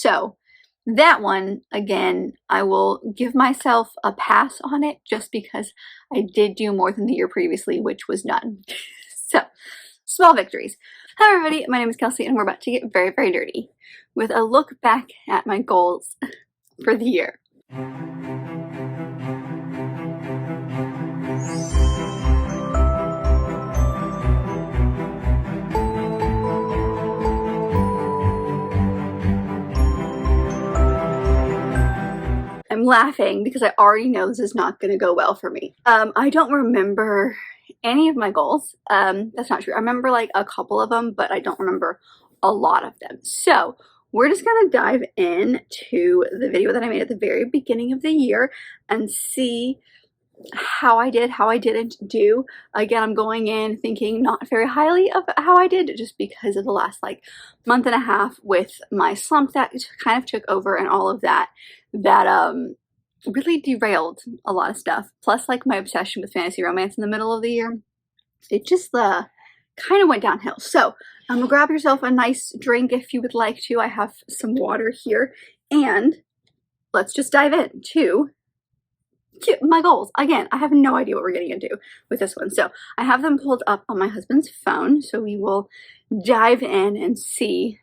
So that one, again, I will give myself a pass on it just because I did do more than the year previously, which was none. So, small victories. Hi everybody, my name is Kelsey and we're about to get very, very dirty with a look back at my goals for the year. I'm laughing because I already know this is not going to go well for me. I don't remember any of my goals. That's not true. I remember like a couple of them, but I don't remember a lot of them. So we're just going to dive into the video that I made at the very beginning of the year and see how I did, how I didn't do. Again, I'm going in thinking not very highly of how I did just because of the last like month and a half with my slump that kind of took over and all of that really derailed a lot of stuff. Plus like my obsession with fantasy romance in the middle of the year, it just kind of went downhill. So grab yourself a nice drink if you would like to. I have some water here and let's just dive into my goals. Again, I have no idea what we're getting into with this one. So I have them pulled up on my husband's phone. So we will dive in and see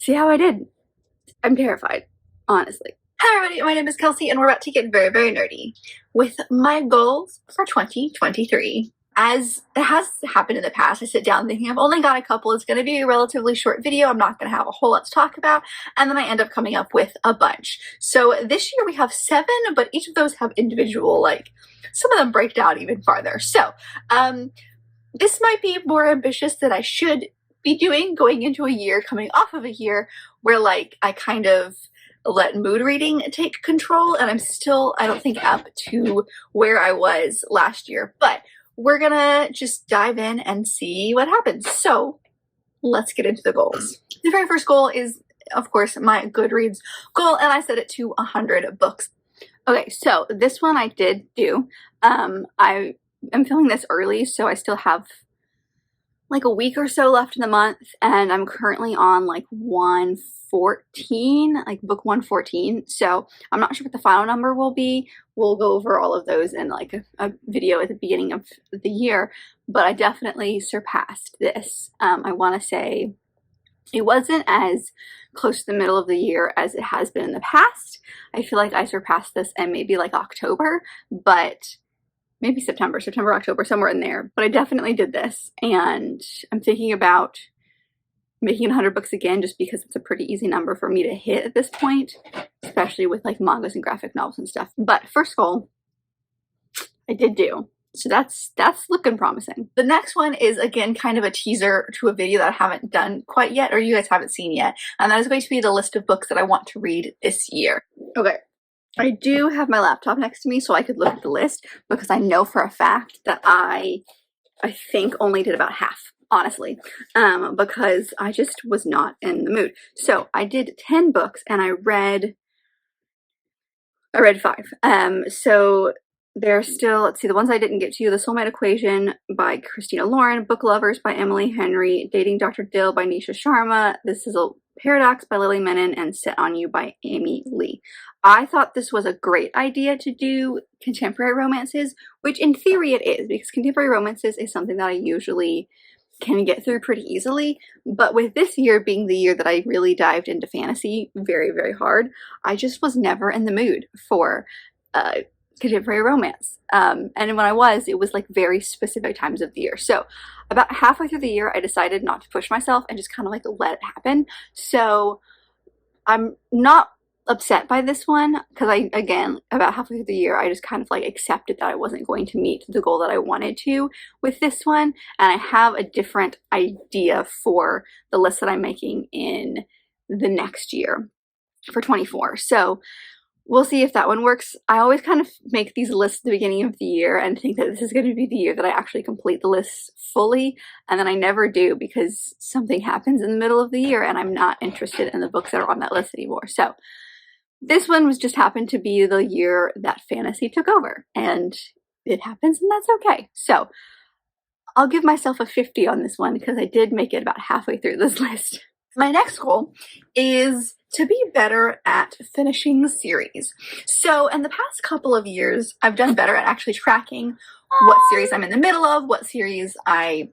how I did. I'm terrified, honestly. Hi everybody, my name is Kelsey and we're about to get very, very nerdy with my goals for 2023. As it has happened in the past, I sit down thinking I've only got a couple. It's going to be a relatively short video. I'm not going to have a whole lot to talk about. And then I end up coming up with a bunch. So this year we have 7, but each of those have individual, like, some of them break down even farther. So this might be more ambitious than I should be doing going into a year, coming off of a year where, like, I kind of let mood reading take control. And I'm still, I don't think, up to where I was last year. But we're gonna just dive in and see what happens. So let's get into the goals. The very first goal is, of course, my Goodreads goal, and I set it to 100 books. Okay, so this one I did do. I am filming this early, so I still have like a week or so left in the month, and I'm currently on like 114, like book 114. So I'm not sure what the final number will be. We'll go over all of those in like a video at the beginning of the year, but I definitely surpassed this. I want to say it wasn't as close to the middle of the year as it has been in the past. I feel like I surpassed this in maybe like October, but maybe September, October, somewhere in there. But I definitely did this, and I'm thinking about making 100 books again just because it's a pretty easy number for me to hit at this point, especially with like mangas and graphic novels and stuff. But first goal, I did do. So that's looking promising. The next one is, again, kind of a teaser to a video that I haven't done quite yet, or you guys haven't seen yet. And that is going to be the list of books that I want to read this year. Okay. I do have my laptop next to me so I could look at the list because I know for a fact that I think only did about half, honestly, because I just was not in the mood. So I did 10 books and I read 5. So there's still, let's see, the ones I didn't get to: The Soulmate Equation by Christina Lauren, Book Lovers by Emily Henry, Dating Dr. Dill by Nisha Sharma, This Is a Paradox by Lily Menon, and Set on You by Amy Lee. I thought this was a great idea to do contemporary romances, which in theory it is, because contemporary romances is something that I usually can get through pretty easily. But with this year being the year that I really dived into fantasy very, very hard, I just was never in the mood for contemporary romance. And when I was, it was like very specific times of the year. So about halfway through the year, I decided not to push myself and just kind of like let it happen. So I'm not upset by this one because again, about halfway through the year, I just kind of like accepted that I wasn't going to meet the goal that I wanted to with this one. And I have a different idea for the list that I'm making in the next year for 24. So we'll see if that one works. I always kind of make these lists at the beginning of the year and think that this is going to be the year that I actually complete the list fully, and then I never do because something happens in the middle of the year and I'm not interested in the books that are on that list anymore. So this one was just happened to be the year that fantasy took over, and it happens, and that's okay. So I'll give myself a 50 on this one because I did make it about halfway through this list. My next goal is to be better at finishing series. So in the past couple of years, I've done better at actually tracking what series I'm in the middle of, what series I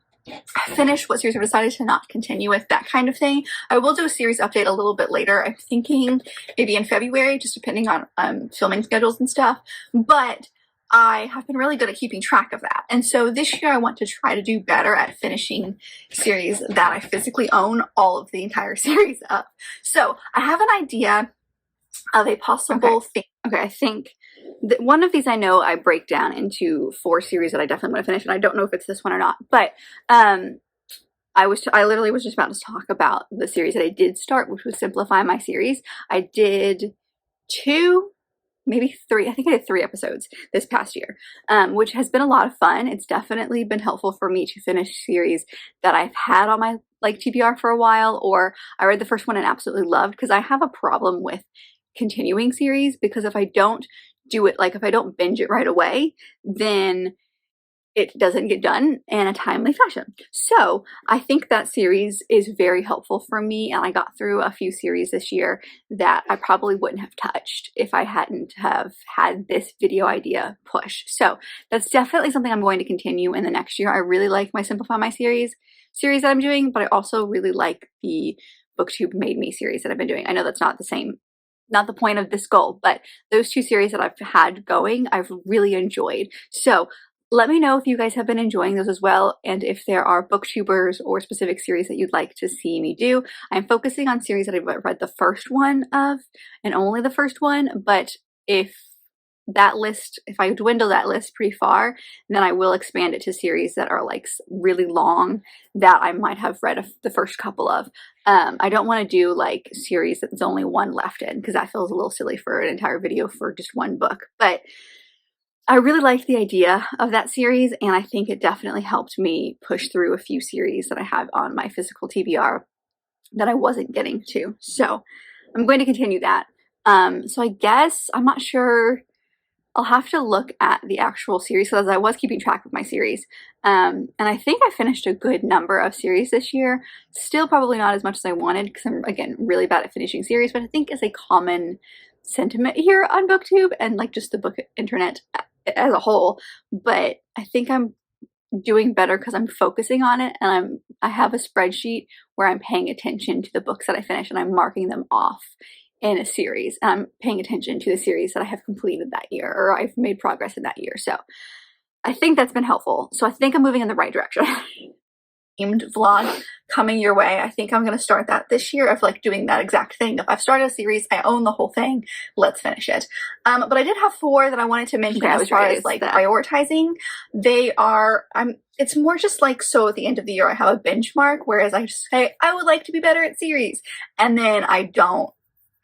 finished, what series I've decided to not continue with, that kind of thing. I will do a series update a little bit later. I'm thinking maybe in February, just depending on filming schedules and stuff. But I have been really good at keeping track of that. And so this year I want to try to do better at finishing series that I physically own all of the entire series of. So I have an idea of a possible thing. Okay, I think one of these I know I break down into 4 series that I definitely want to finish, and I don't know if it's this one or not, but I literally was just about to talk about the series that I did start, which was Simplify My Series. I did 2, maybe 3, I think I did 3 episodes this past year, which has been a lot of fun. It's definitely been helpful for me to finish series that I've had on my TBR for a while, or I read the first one and absolutely loved, because I have a problem with continuing series, because if I don't do it, if I don't binge it right away, then it doesn't get done in a timely fashion. So I think that series is very helpful for me, and I got through a few series this year that I probably wouldn't have touched if I hadn't have had this video idea push. So that's definitely something I'm going to continue in the next year. I really like my Simplify My series that I'm doing, but I also really like the Booktube Made Me series that I've been doing. I know that's not the point of this goal, but those 2 series that I've had going, I've really enjoyed. So let me know if you guys have been enjoying those as well, and if there are booktubers or specific series that you'd like to see me do. I'm focusing on series that I've read the first one of, and only the first one, but if I dwindle that list pretty far, then I will expand it to series that are really long that I might have read the first couple of. I don't want to do series that's only 1 left in, because that feels a little silly for an entire video for just 1 book. But I really liked the idea of that series, and I think it definitely helped me push through a few series that I have on my physical TBR that I wasn't getting to. So I'm going to continue that. So I guess, I'm not sure, I'll have to look at the actual series, because I was keeping track of my series. And I think I finished a good number of series this year. Still probably not as much as I wanted, because I'm, again, really bad at finishing series, but I think it's a common sentiment here on BookTube and just the book internet as a whole. But I think I'm doing better because I'm focusing on it, and I have a spreadsheet where I'm paying attention to the books that I finish, and I'm marking them off in a series, and I'm paying attention to the series that I have completed that year, or I've made progress in that year. So I think that's been helpful. So I think I'm moving in the right direction. Themed vlog coming your way. I think I'm going to start that this year, of doing that exact thing. If I've started a series, I own the whole thing, let's finish it. But I did have 4 that I wanted to mention as far as prioritizing. They are, it's more just so at the end of the year I have a benchmark, whereas I just say I would like to be better at series, and then I don't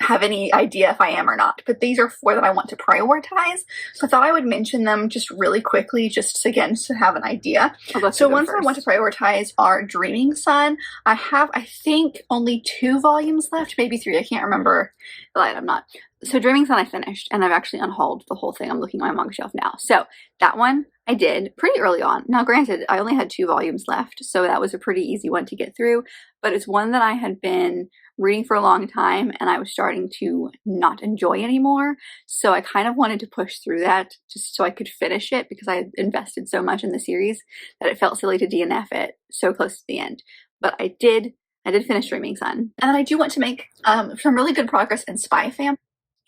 have any idea if I am or not. But these are 4 that I want to prioritize, so I thought I would mention them just really quickly, just again to have an idea. So ones I want to prioritize are Dreaming Sun. I have, I think, only 2 volumes left, maybe 3, I can't remember. I'm not. So Dreaming Sun I finished, and I've actually unhauled the whole thing. I'm looking at my manga shelf now. So that one I did pretty early on. Now granted, I only had 2 volumes left, so that was a pretty easy one to get through, but it's one that I had been reading for a long time, and I was starting to not enjoy anymore. So I kind of wanted to push through that just so I could finish it, because I had invested so much in the series that it felt silly to DNF it so close to the end. But I did finish Dreaming Sun. And then I do want to make some really good progress in Spy Family.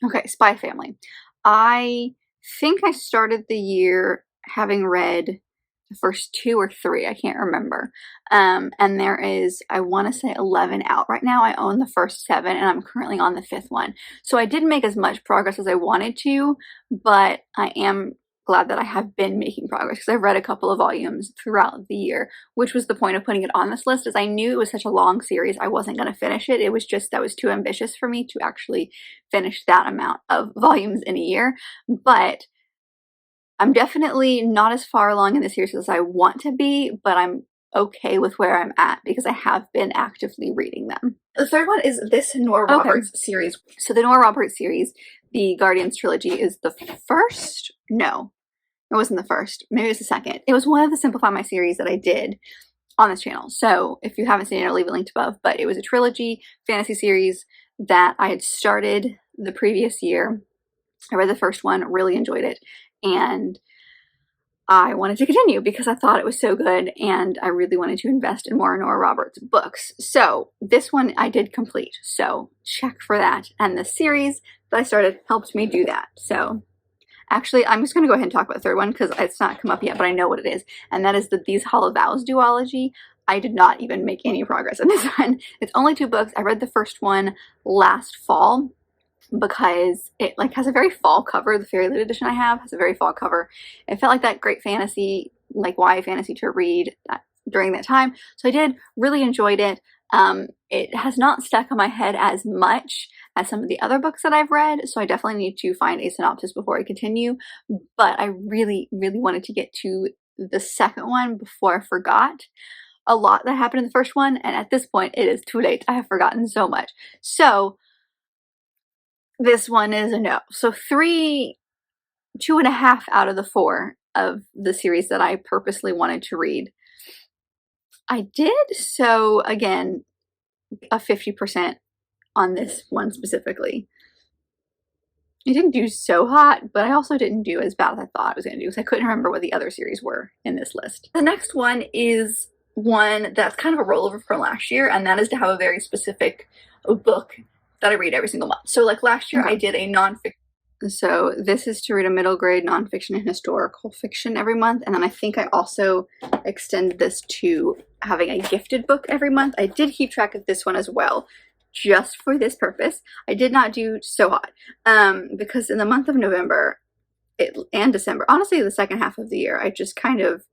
Okay, Spy Family. I think I started the year having read the first 2 or 3, I can't remember. And there is, I want to say 11 out right now. I own the first 7, and I'm currently on the 5th one. So I didn't make as much progress as I wanted to, but I am glad that I have been making progress, because I've read a couple of volumes throughout the year, which was the point of putting it on this list, as I knew it was such a long series I wasn't going to finish it. It was just, that was too ambitious for me to actually finish that amount of volumes in a year. But I'm definitely not as far along in the series as I want to be, but I'm okay with where I'm at, because I have been actively reading them. The 3rd one is this Nora Roberts series. So the Nora Roberts series, the Guardians trilogy, is the first? No, it wasn't the first. Maybe it was the second. It was one of the Simplify My series that I did on this channel. So if you haven't seen it, I'll leave a link above, but it was a trilogy fantasy series that I had started the previous year. I read the first one, really enjoyed it, and I wanted to continue because I thought it was so good and I really wanted to invest in more Nora Roberts books. So this one I did complete, so check for that. And the series that I started helped me do that. So actually, I'm just going to go ahead and talk about the third one because it's not come up yet, but I know what it is. And that is the These Hollow Vows duology. I did not even make any progress in this one. It's only 2 books. I read the first one last fall because it like has a very fall cover. The Fairy Loot edition I have has a very fall cover. It felt like that great fantasy, like YA fantasy to read during that time. So I did, really enjoyed it. It has not stuck in my head as much as some of the other books that I've read, so I definitely need to find a synopsis before I continue, but I really, really wanted to get to the second one before I forgot a lot that happened in the first one, and at this point it is too late. I have forgotten so much. So this one is a no. So 2.5 out of the 4 of the series that I purposely wanted to read, I did. So again, a 50% on this one specifically. It didn't do so hot, but I also didn't do as bad as I thought I was going to do because I couldn't remember what the other series were in this list. The next one is one that's kind of a rollover from last year, and that is to have a very specific book that I read every single month. So like last year I did a nonfiction. So this is to read a middle grade nonfiction and historical fiction every month. And then I think I also extended this to having a gifted book every month. I did keep track of this one as well, just for this purpose. I did not do so hot because in the month of November and December, honestly the second half of the year, I just kind of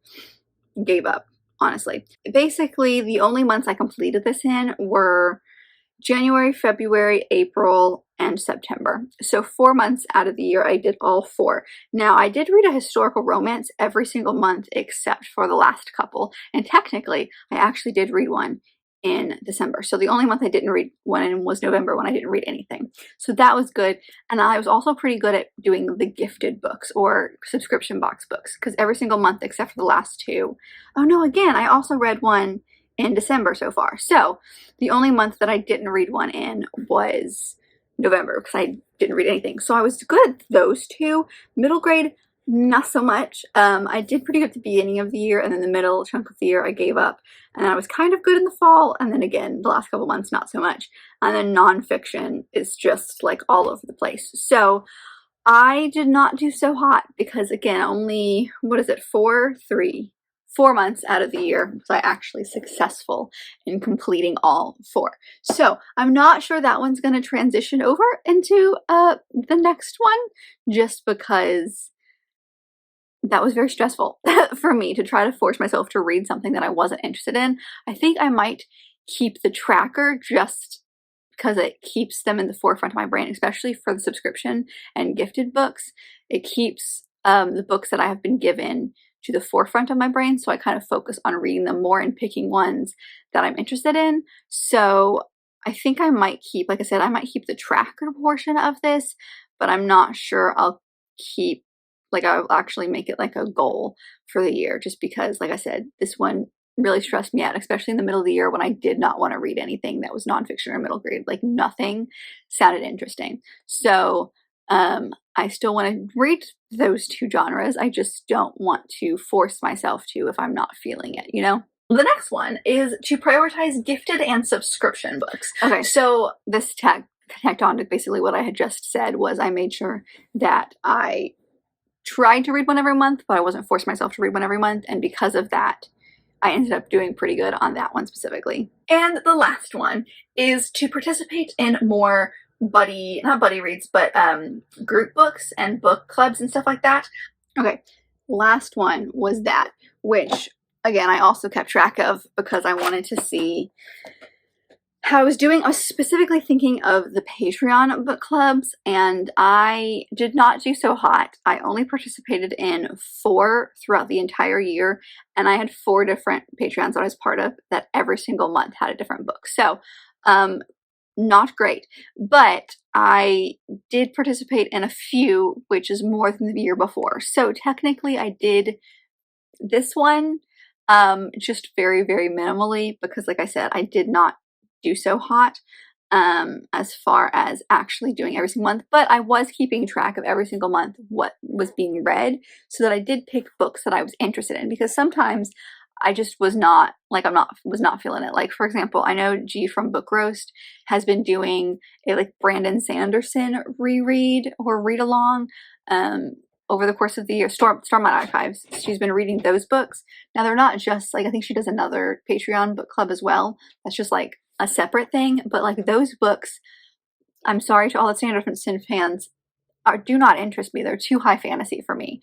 gave up, honestly. Basically, the only months I completed this in were January, February, April, and September. So 4 months out of the year, I did all 4. Now, I did read a historical romance every single month except for the last couple. And technically, I actually did read one in December. So the only month I didn't read one in was November, when I didn't read anything. So that was good. And I was also pretty good at doing the gifted books or subscription box books, because every single month except for the last 2. Oh no, again, I also read one in December so far. So the only month that I didn't read one in was November, because I didn't read anything. So I was good at those 2. Middle grade, not so much. I did pretty good at the beginning of the year, and then the middle chunk of the year I gave up. And I was kind of good in the fall, and then again, the last couple months, not so much. And then nonfiction is just like all over the place. So I did not do so hot because, again, only, 4 months out of the year was I actually successful in completing all 4. So I'm not sure that one's going to transition over into the next one, just because that was very stressful for me to try to force myself to read something that I wasn't interested in. I think I might keep the tracker just because it keeps them in the forefront of my brain, especially for the subscription and gifted books. It keeps the books that I have been given to the forefront of my brain, so I kind of focus on reading them more and picking ones that I'm interested in. So I think I might keep, like I said, I might keep the tracker portion of this, but I'm not sure I'll keep, like I'll actually make it like a goal for the year, just because, like I said, this one really stressed me out, especially in the middle of the year when I did not want to read anything that was nonfiction or middle grade. Like nothing sounded interesting. So I still want to read those 2 genres. I just don't want to force myself to if I'm not feeling it, you know? The next one is to prioritize gifted and subscription books. Okay, so this tacked on to basically what I had just said. Was I made sure that I tried to read one every month, but I wasn't forcing myself to read one every month, and because of that, I ended up doing pretty good on that one specifically. And the last one is to participate in more not buddy reads, but group books and book clubs and stuff like that. Okay, last one was that, which again I also kept track of because I wanted to see how I was doing. I was specifically thinking of the Patreon book clubs, and I did not do so hot. I only participated in 4 throughout the entire year, and I had 4 different Patreons that I was part of that every single month had a different book. So not great, but I did participate in a few, which is more than the year before. So technically I did this one just very, very minimally, because like I said, I did not do so hot as far as actually doing every single month, but I was keeping track of every single month what was being read, so that I did pick books that I was interested in, because sometimes I just was not, like, was not feeling it. Like, for example, I know G from Book Roast has been doing a like Brandon Sanderson reread or read along over the course of the year. Stormlight Archives, she's been reading those books. Now they're not just like, I think she does another Patreon book club as well, that's just like a separate thing, but like those books, I'm sorry to all the Sanderson fans, do not interest me. They're too high fantasy for me.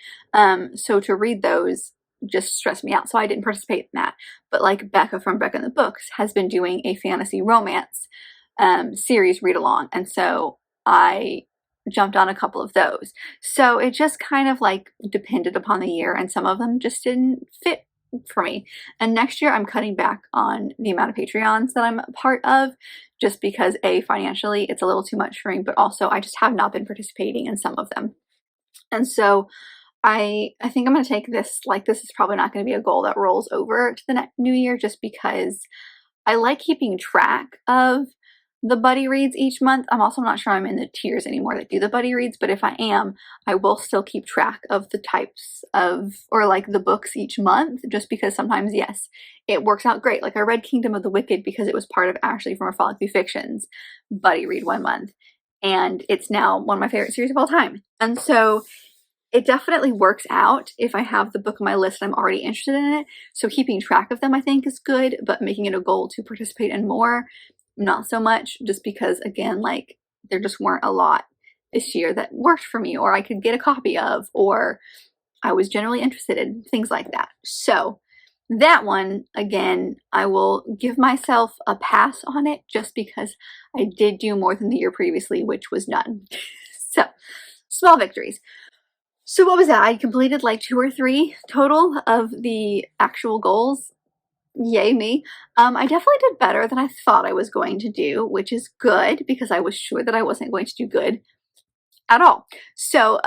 So to read those just stressed me out, so I didn't participate in that. But like Becca from Becca in the Books has been doing a fantasy romance series read along, and so I jumped on a couple of those. So it just kind of like depended upon the year, and some of them just didn't fit for me. And next year I'm cutting back on the amount of Patreons that I'm a part of, just because A, financially it's a little too much for me, but also I just have not been participating in some of them. And so I think I'm going to take this, like, this is probably not going to be a goal that rolls over to the new year, just because I like keeping track of the buddy reads each month. I'm also not sure I'm in the tiers anymore that do the buddy reads, but if I am, I will still keep track of the types of, or like the books each month, just because sometimes, yes, it works out great. Like I read Kingdom of the Wicked because it was part of Ashley from Frolic Through Fiction's buddy read one month, and it's now one of my favorite series of all time. And so it definitely works out if I have the book on my list and I'm already interested in it. So keeping track of them I think is good, but making it a goal to participate in more, not so much, just because again, like, there just weren't a lot this year that worked for me, or I could get a copy of, or I was generally interested in, things like that. So that one, again, I will give myself a pass on it, just because I did do more than the year previously, which was none. So small victories. So what was that? I completed like 2 or 3 total of the actual goals. Yay me. I definitely did better than I thought I was going to do, which is good, because I was sure that I wasn't going to do good at all. So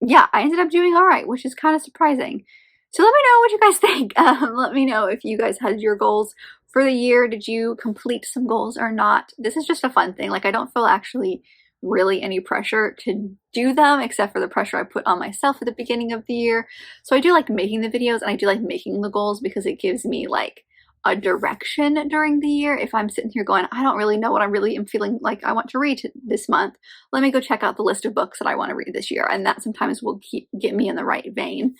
yeah, I ended up doing all right, which is kind of surprising. So let me know what you guys think. Let me know if you guys had your goals for the year. Did you complete some goals or not? This is just a fun thing. Like, I don't feel actually really any pressure to do them, except for the pressure I put on myself at the beginning of the year. So I do like making the videos, and I do like making the goals, because it gives me like a direction during the year. If I'm sitting here going, I don't really know what I really am feeling like I want to read this month, let me go check out the list of books that I want to read this year, and that sometimes will get me in the right vein.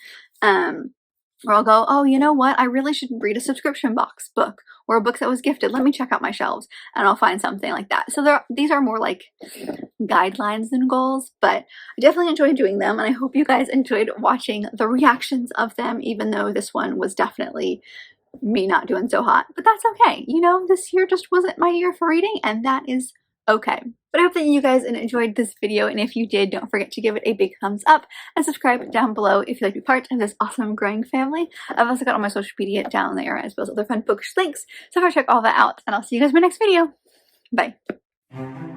Or I'll go, oh, you know what? I really should read a subscription box book, or a book that was gifted. Let me check out my shelves, and I'll find something like that. So these are more like guidelines than goals, but I definitely enjoyed doing them, and I hope you guys enjoyed watching the reactions of them, even though this one was definitely me not doing so hot. But that's okay. You know, this year just wasn't my year for reading, and that is okay. But I hope that you guys enjoyed this video, and if you did, don't forget to give it a big thumbs up and subscribe down below if you'd like to be part of this awesome growing family. I've also got all my social media down there, as well as other fun bookish links, so go check all that out, and I'll see you guys in my next video. Bye.